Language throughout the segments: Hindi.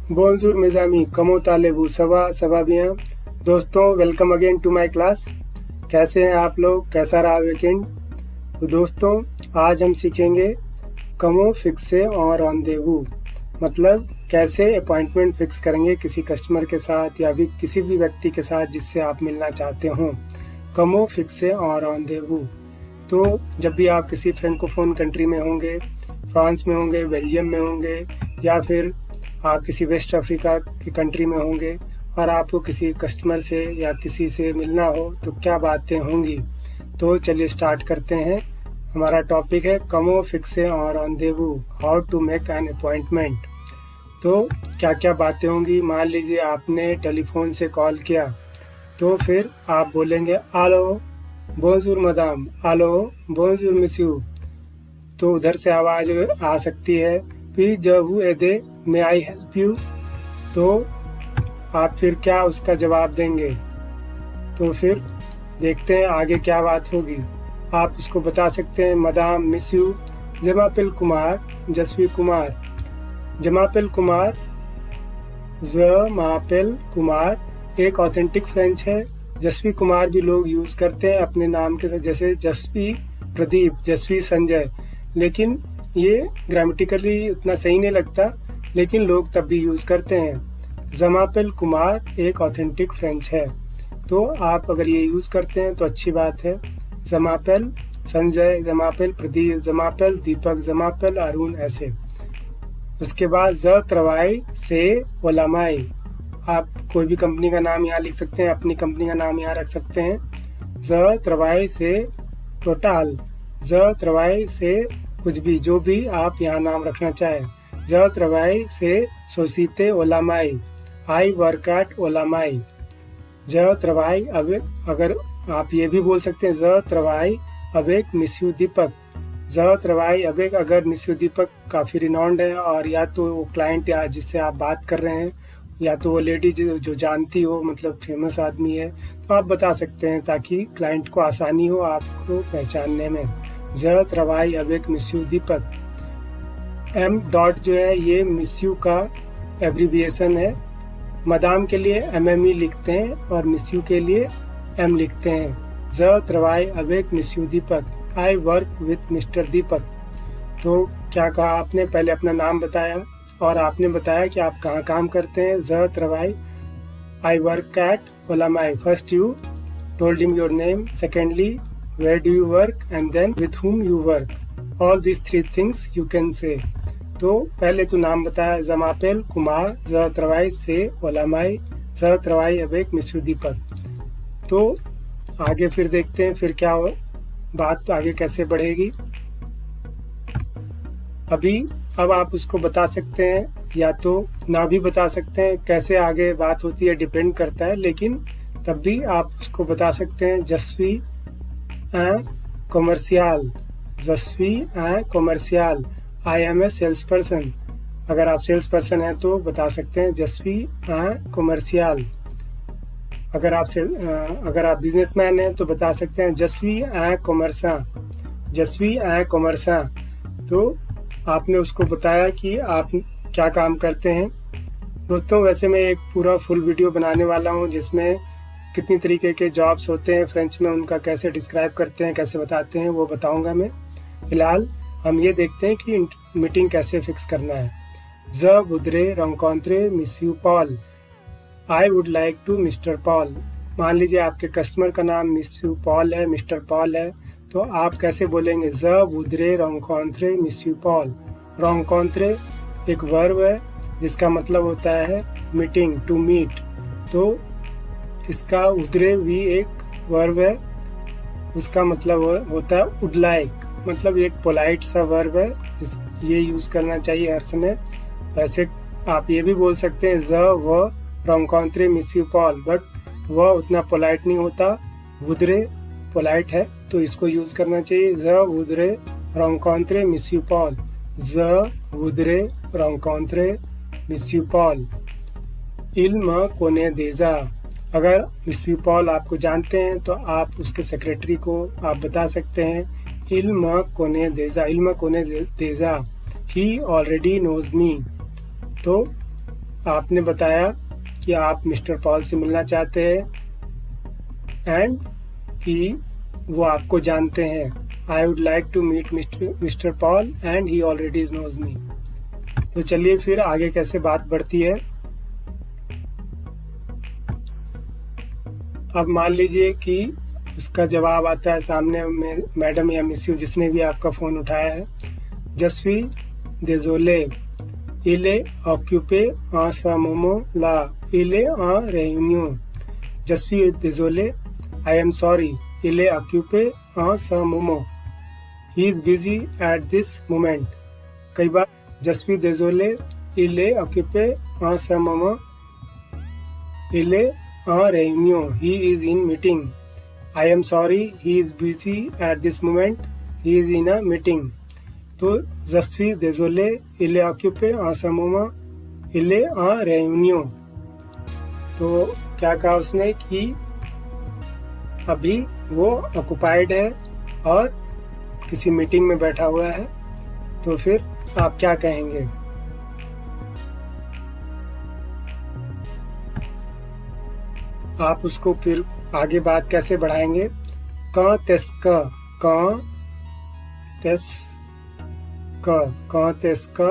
Bonjour mes amis, comment allez-vous? ça va bien? दोस्तों welcome again to my class. कैसे हैं आप लोग? कैसा रहा वीकेंड? तो दोस्तों आज हम सीखेंगे कमो फिक्से और रॉन्डेवू, मतलब कैसे अपॉइंटमेंट फिक्स करेंगे किसी कस्टमर के साथ या भी किसी भी व्यक्ति के साथ जिससे आप मिलना चाहते हो। कमो फिक्से और रॉन्डेवू। तो जब भी आप किसी फ्रेंकोफोन कंट्री में होंगे, फ्रांस में होंगे, बेल्जियम में होंगे या फिर आप किसी वेस्ट अफ्रीका की कंट्री में होंगे और आपको किसी कस्टमर से या किसी से मिलना हो तो क्या बातें होंगी। तो चलिए स्टार्ट करते हैं। हमारा टॉपिक है कमो फिक्से और रॉन्डेवू, how to make an appointment. तो क्या क्या बातें होंगी। मान लीजिए आपने टेलीफोन से कॉल किया तो फिर आप बोलेंगे आलो बोंजूर मदाम, आलो बोंजूर मिस्यू। तो उधर से आवाज़ आ सकती है पी जबू एदे मे आई हेल्प यू। तो आप फिर क्या उसका जवाब देंगे। तो फिर देखते हैं आगे क्या बात होगी। आप इसको बता सकते हैं madam miss you जमापिल Kumar जसवी Kumar. जमापिल Kumar, जमापिल Kumar एक ऑथेंटिक फ्रेंच है। जसवी कुमार भी लोग यूज़ करते हैं अपने नाम के साथ, जैसे जसवी प्रदीप, जसवी संजय, लेकिन ये ग्रामेटिकली उतना सही नहीं लगता, लेकिन लोग तब भी यूज़ करते हैं। जमापिल कुमार एक ऑथेंटिक फ्रेंच है, तो आप अगर ये यूज़ करते हैं तो अच्छी बात है। जमापिल संजय, जमापिल प्रदीप, जमापिल दीपक, जमापिल अरुण, ऐसे। उसके बाद ज त्रवाई से ओलामाई। आप कोई भी कंपनी का नाम यहाँ लिख सकते हैं, अपनी कंपनी का नाम यहाँ रख सकते हैं। ज त्रवाई से टोटाल, ज त्रवाई से कुछ भी, जो भी आप यहाँ नाम रखना चाहें। ज त्रवाई से सोसीते ओलामाई, आई वर्क एट ओलामाई। ज त्रवाई अवेक, अगर आप ये भी बोल सकते हैं ज त्रवाई अवेक मिस्यू दीपक। ज त्रवाई अवेक, अगर मिस्यू दीपक काफ़ी रिनाउंड है और या तो वो क्लाइंट या जिससे आप बात कर रहे हैं या तो वो लेडी जो जानती हो, मतलब फेमस आदमी है, तो आप बता सकते हैं ताकि क्लाइंट को आसानी हो आपको पहचानने में। ज त्रवाई अवेक मिस्यू दीपक। एम डॉट जो है ये मिस्यू का एब्रीविएशन है। मदाम के लिए MME लिखते हैं और मिस्यू के लिए M लिखते हैं। ज त्रवाई अवेक मिस्यू Deepak, I work with mister Deepak. तो क्या कहा आपने, पहले अपना नाम बताया और आपने बताया कि आप कहाँ काम करते हैं। ज त्रवाई आई वर्क एट ओलामाई। First you told him your name, secondly where do you work, and then with whom you work. All these three things you can say. तो पहले तो नाम बताया जमापेल कुमार, ज त्रवाई से ओलामाई, ज त्रवाई अवेक मिस्यू दीपक। तो आगे फिर देखते हैं फिर क्या बात आगे कैसे बढ़ेगी। अब आप उसको बता सकते हैं या तो ना भी बता सकते हैं। कैसे आगे बात होती है डिपेंड करता है, लेकिन तब भी आप उसको बता सकते हैं जस्वी कॉमर्शियल, जस्वी कॉमर्शियल, I am a sales person. अगर आप सेल्स पर्सन हैं तो बता सकते हैं जस्वी कॉमर्शियल। अगर आप बिजनेसमैन हैं तो बता सकते हैं जस्वी कॉमर्सा, जस्वी कॉमर्सा। तो आपने उसको बताया कि आप क्या काम करते हैं। दोस्तों वैसे मैं एक पूरा फुल वीडियो बनाने वाला हूँ जिसमें कितनी तरीके के जॉब्स होते हैं फ्रेंच में, उनका कैसे डिस्क्राइब करते हैं, कैसे बताते हैं, वो बताऊंगा मैं। फिलहाल हम ये देखते हैं कि मीटिंग कैसे फिक्स करना है। ज वुडरे रॉन्कॉन्ट्रे मिस्यू Paul, I would like to mister Paul. मान लीजिए आपके कस्टमर का नाम मिस्यू पॉल है, मिस्टर पॉल है, तो आप कैसे बोलेंगे। ज वुडरे रॉन्कॉन्ट्रे मिस्यू पॉल। रॉन्कॉन्ट्रे एक वर्ब है जिसका मतलब होता है मीटिंग, टू मीट। तो इसका उधरे भी एक वर्ब है, उसका मतलब होता है वुड लाइक, मतलब एक पोलाइट सा वर्ब है जिस ये यूज़ करना चाहिए हर समय। वैसे आप ये भी बोल सकते हैं ज व रॉन्कॉन्ट्रे मिस्यू पॉल, बट वह उतना पोलाइट नहीं होता, वुदरे पोलाइट है, तो इसको यूज़ करना चाहिए। ज वुदरे रॉन्कॉन्ट्रे मिस्यू पॉल, ज वुदरे रॉन्कॉन्ट्रे मिस्यू पॉल। इल्म कोने देजा, अगर मिस्यू पॉल आपको जानते हैं तो आप उसके सेक्रेटरी को आप बता सकते हैं इल्म कोने देजा, इल्म कोने देजा, ही ऑलरेडी नोज मी। तो आपने बताया कि आप मिस्टर पॉल से मिलना चाहते हैं एंड कि वो आपको जानते हैं। I would like to meet Mr Paul and he already knows me. तो चलिए फिर आगे कैसे बात बढ़ती है। अब मान लीजिए कि उसका जवाब आता है सामने में, मैडम या मिस यू जिसने भी आपका फ़ोन उठाया है, जस्वी désolé, il est occupé en ce moment-là, il est en réunion. Je suis désolé, I am sorry, il est occupé en ce moment. He is busy at this moment. कई बार je suis désolé, il est occupé en ce moment, il est en réunion, he is in meeting. I am sorry, he is busy at this moment, he is in a meeting. तो je suis désolé, il est occupé en ce moment, il est en réunion. तो क्या कहा उसने कि अभी वो ऑक्युपाइड है और किसी मीटिंग में बैठा हुआ है। तो फिर आप क्या कहेंगे? आप उसको फिर आगे बात कैसे बढ़ाएंगे? quand est-ce que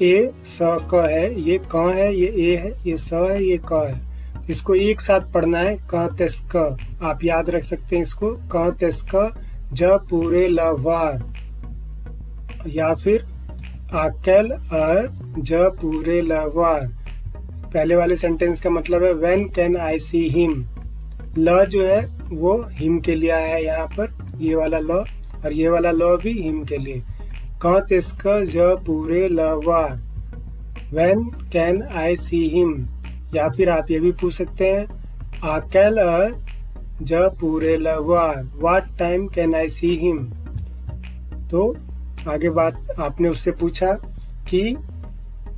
ए स क है, ये क है, ये ए है, ये स है, ये क है। इसको एक साथ पढ़ना है। quand est-ce que, आप याद रख सकते हैं इसको। quand est-ce que je pourrais le voir, या फिर à quelle heure je pourrais le voir। पहले वाले सेंटेंस का मतलब है when can I see him। ल जो है वो हिम के लिए आया है यहाँ पर, ये वाला ल, और ये वाला ल भी हिम के लिए। quand est-ce que je pourrais le voir, when can I see him। या फिर आप ये भी पूछ सकते हैं à quelle heure je pourrais le voir, what time can I see him। तो आगे बात आपने उससे पूछा कि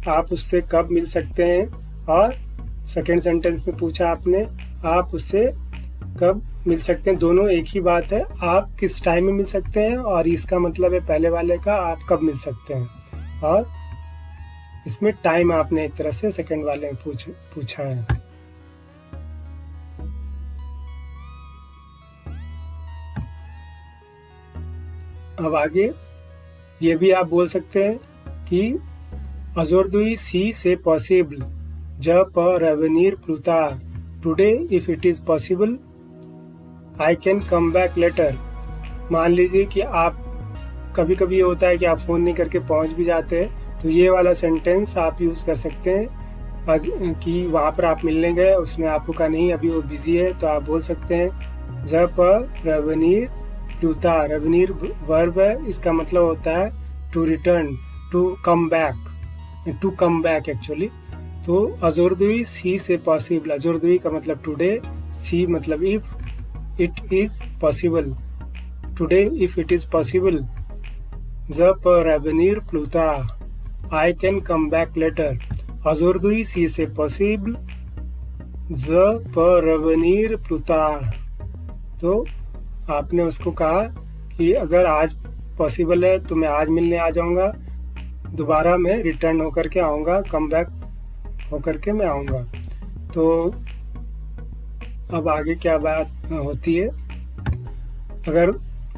आप उससे कब मिल सकते हैं, और सेकेंड सेंटेंस में पूछा आपने आप उससे कब मिल सकते हैं। दोनों एक ही बात है, आप किस टाइम में मिल सकते हैं, और इसका मतलब है पहले वाले का आप कब मिल सकते हैं, और इसमें टाइम आपने एक तरह से सेकंड वाले में पूछा है। अब आगे ये भी आप बोल सकते हैं कि aujourd'hui si c'est possible, je peux revenir plus tard, today if it is possible, I can come back later। मान लीजिए कि आप कभी कभी ये होता है कि आप फ़ोन नहीं करके पहुंच भी जाते हैं, तो ये वाला सेंटेंस आप यूज़ कर सकते हैं कि वहाँ पर आप मिलने गए, उसने आपको कहा नहीं अभी वो बिज़ी है, तो आप बोल सकते हैं je peux revenir plus tard। revenir verb है, इसका मतलब होता है to return, to come back actually. तो aujourd'hui si c'est possible, aujourd'hui का मतलब टुडे, si मतलब if, it is possible, today if it is possible, je peux revenir plus tard, I can come back later। aujourd'hui si c'est possible, je peux revenir plus tard। तो आपने उसको कहा कि अगर आज पॉसिबल है तो मैं आज मिलने आ जाऊंगा, दोबारा मैं रिटर्न होकर के आऊँगा, कम बैक होकर के मैं आऊँगा। तो अब आगे क्या बात होती है? अगर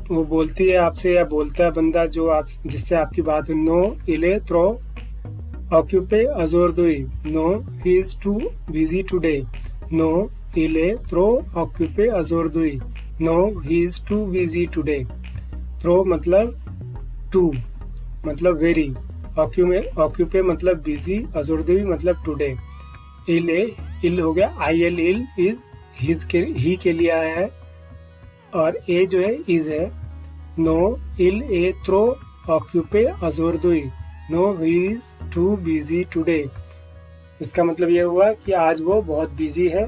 वो बोलती है आपसे या बोलता है बंदा जो आप जिससे आपकी बात हो, नो इले त्रो ऑक्यूपे aujourd'hui, no he is too busy today, नो इले त्रो ऑक्यूपे aujourd'hui, no he is too busy today. थ्रो मतलब टू मतलब वेरी, ऑक्यूपे मतलब बिजी, aujourd'hui मतलब टुडे। इल हो गया IL, इल इज ही के लिए आया है, और ए जो है इज है। नो इल ए त्रो ऑक्यूपे aujourd'hui, no he is too busy today. इसका मतलब ये हुआ कि आज वो बहुत बिजी है,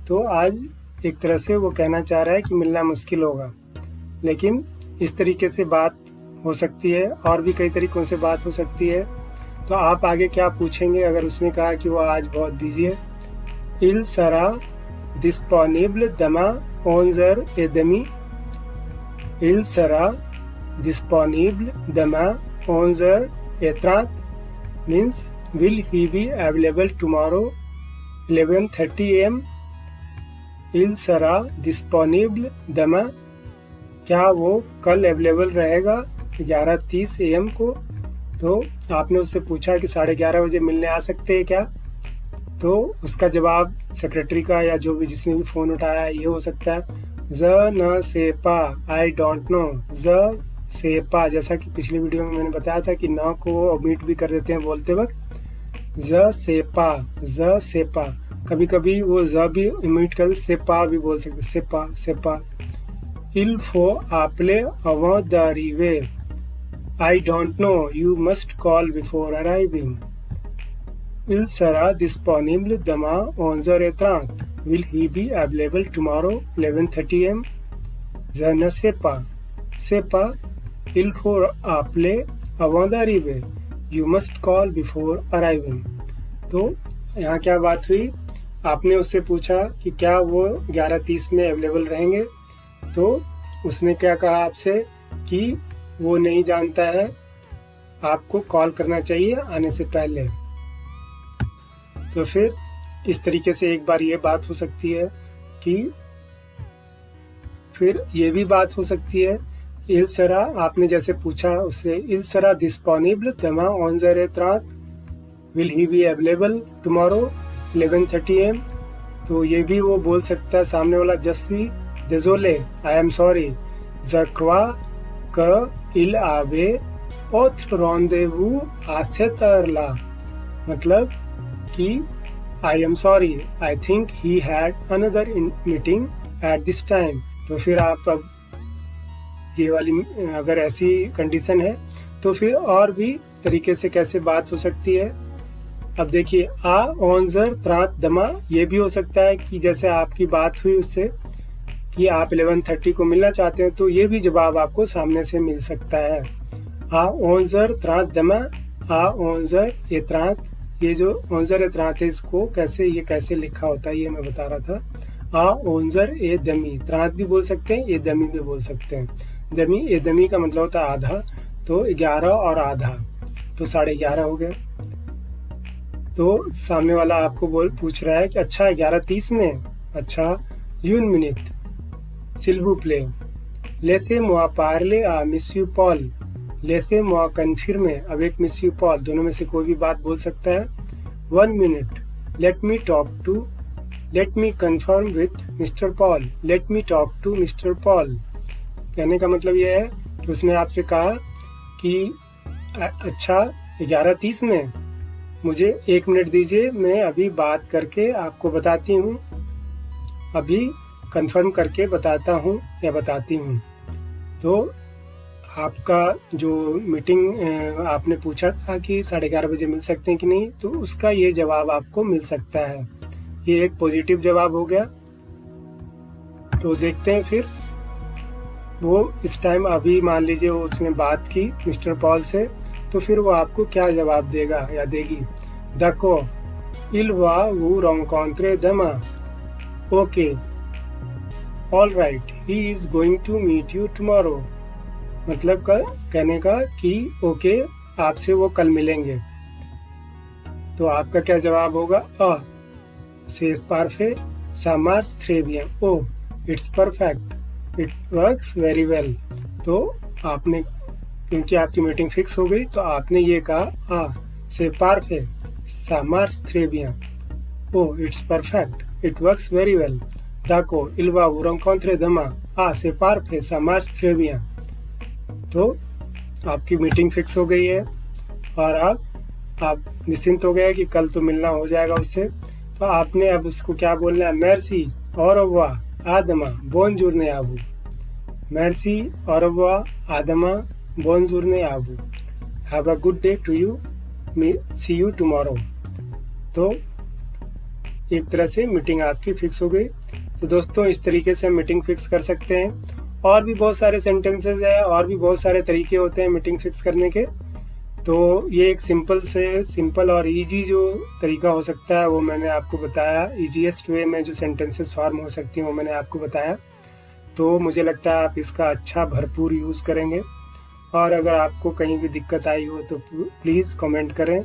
तो आज एक तरह से वो कहना चाह रहा है कि मिलना मुश्किल होगा। लेकिन इस तरीके से बात हो सकती है, और भी कई तरीकों से बात हो सकती है। तो आप आगे क्या पूछेंगे अगर उसने कहा कि वो आज बहुत बिजी है? Il sera disponible demain 11h30, il sera disponible demain 11h30 means Will he be available tomorrow 11:30 AM? Il sera disponible demain? क्या वो कल अवेलेबल रहेगा 11:30 AM को? तो आपने उससे पूछा कि 11:30 बजे मिलने आ सकते हैं क्या? तो उसका जवाब सेक्रेटरी का या जो भी जिसने भी फ़ोन उठाया ये हो सकता है, ज न से पा, आई डोंट नो, ज से पा। जैसा कि पिछली वीडियो में मैंने बताया था कि न को ओमिट भी कर देते हैं बोलते वक्त, ज से पा, ज से पा। कभी कभी वो ज भी ओमिट कर से पा भी बोल सकते, से पा, से पा। Il faut appeler avant d'arriver. I don't know. You must call before arriving. Il sera disponible demain 11h30. Will he be available tomorrow 11:30 AM? Je ne sais pas. C'est pas. Il faut appeler avant d'arriver. You must call before arriving. तो यहाँ क्या बात हुई, आपने उससे पूछा कि क्या वो 11:30 में अवेलेबल रहेंगे, तो उसने क्या कहा आपसे कि वो नहीं जानता है, आपको कॉल करना चाहिए आने से पहले। तो फिर इस तरीके से एक बार ये बात हो सकती है कि फिर ये भी बात हो सकती है, इल सरा, आपने जैसे पूछा उससे, इल सरा डिस्पोनिबल दमा 11h30, will he be available tomorrow 11:30 AM? तो ये भी वो बोल सकता है सामने वाला, जस्वी désolé, I am sorry, je crois que il avait autre rendez-vous à cette heure-là। मतलब कि I am sorry, I think he had another meeting at this time। तो फिर आप अब ये वाली अगर ऐसी कंडीशन है तो फिर और भी तरीके से कैसे बात हो सकती है। अब देखिए, आ 11h30 दमा, ये भी हो सकता है कि जैसे आपकी बात हुई उससे कि आप 11:30 को मिलना चाहते हैं, तो ये भी जवाब आपको सामने से मिल सकता है। आ 11h30 दमा, आ 11h30, ये जो 11h30 है इसको कैसे, ये कैसे लिखा होता है ये मैं बता रहा था। आ 11h30, 30 भी बोल सकते हैं, ए दमी भी बोल सकते हैं। दमी, ए दमी का मतलब होता है आधा, तो 11 और आधा तो 11:30 हो गया। तो सामने वाला आपको पूछ रहा है कि अच्छा 11:30 में, अच्छा यून minute s'il vous plaît, laissez-moi parler à monsieur Paul, laissez-moi confirmer avec monsieur Paul, दोनों में से कोई भी बात बोल सकता है। 1 minute, let me confirm with Mr. Paul, let me talk to Mr. Paul। कहने का मतलब यह है कि उसने आपसे कहा कि अच्छा 11:30 में मुझे 1 मिनट दीजिए, मैं अभी बात करके आपको बताती हूँ, अभी कंफर्म करके बताता हूँ या बताती हूँ। तो आपका जो मीटिंग आपने पूछा था कि 11:30 बजे मिल सकते हैं कि नहीं, तो उसका ये जवाब आपको मिल सकता है। ये एक पॉजिटिव जवाब हो गया। तो देखते हैं फिर वो इस टाइम, अभी मान लीजिए वो उसने बात की मिस्टर पॉल से, तो फिर वो आपको क्या जवाब देगा या देगी। दको इल वा वो rencontre demain, okay, all right, he is going to meet you tomorrow. मतलब कहने का कि ओके, आपसे वो कल मिलेंगे। तो आपका क्या जवाब होगा, से पारफे सामार्स थ्रेबियम, oh it's perfect, it works very well. तो आपने, क्योंकि आपकी मीटिंग फिक्स हो गई, तो आपने ये कहा से पारफे सामार्स थ्रेबियम, oh it's perfect, it works very well. Daco, il va vous rencontrer demain à c'est parfait, ça marche très bien। तो आपकी मीटिंग फिक्स हो गई है और आप निश्चिंत हो गए कि कल तो मिलना हो जाएगा उससे। तो आपने अब उसको क्या बोलना है, मेर्सी औरवा आदमा बोनजूरने आबू, मेर्सी औरवा आदमा बोनजूरने आबू, have a good day to you, see you tomorrow. तो एक तरह से मीटिंग आपकी फिक्स हो गई। तो दोस्तों, इस तरीके से मीटिंग फिक्स कर सकते हैं। और भी बहुत सारे सेंटेंसेस है और भी बहुत सारे तरीके होते हैं मीटिंग फिक्स करने के। तो ये एक सिंपल और इजी जो तरीका हो सकता है वो मैंने आपको बताया। ईजीएस्ट वे में जो सेंटेंसेस फॉर्म हो सकती हैं वो मैंने आपको बताया। तो मुझे लगता है आप इसका अच्छा भरपूर यूज़ करेंगे। और अगर आपको कहीं भी दिक्कत आई हो तो प्लीज़ कमेंट करें।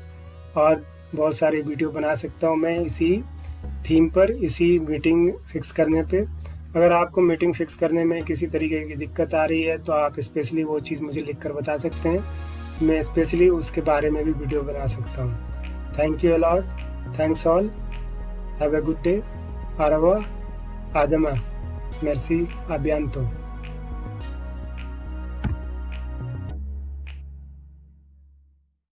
और बहुत सारे वीडियो बना सकता हूँ मैं इसी थीम पर, इसी मीटिंग फिक्स करने पे। अगर आपको मीटिंग फिक्स करने में किसी तरीके की दिक्कत आ रही है तो आप स्पेशली वो चीज़ मुझे लिख कर बता सकते हैं, मैं स्पेशली उसके बारे में भी वीडियो बना सकता हूँ। Thank you a lot, thanks all, have a good day, आरवा आदमा, मेर्सी, अबियांतो।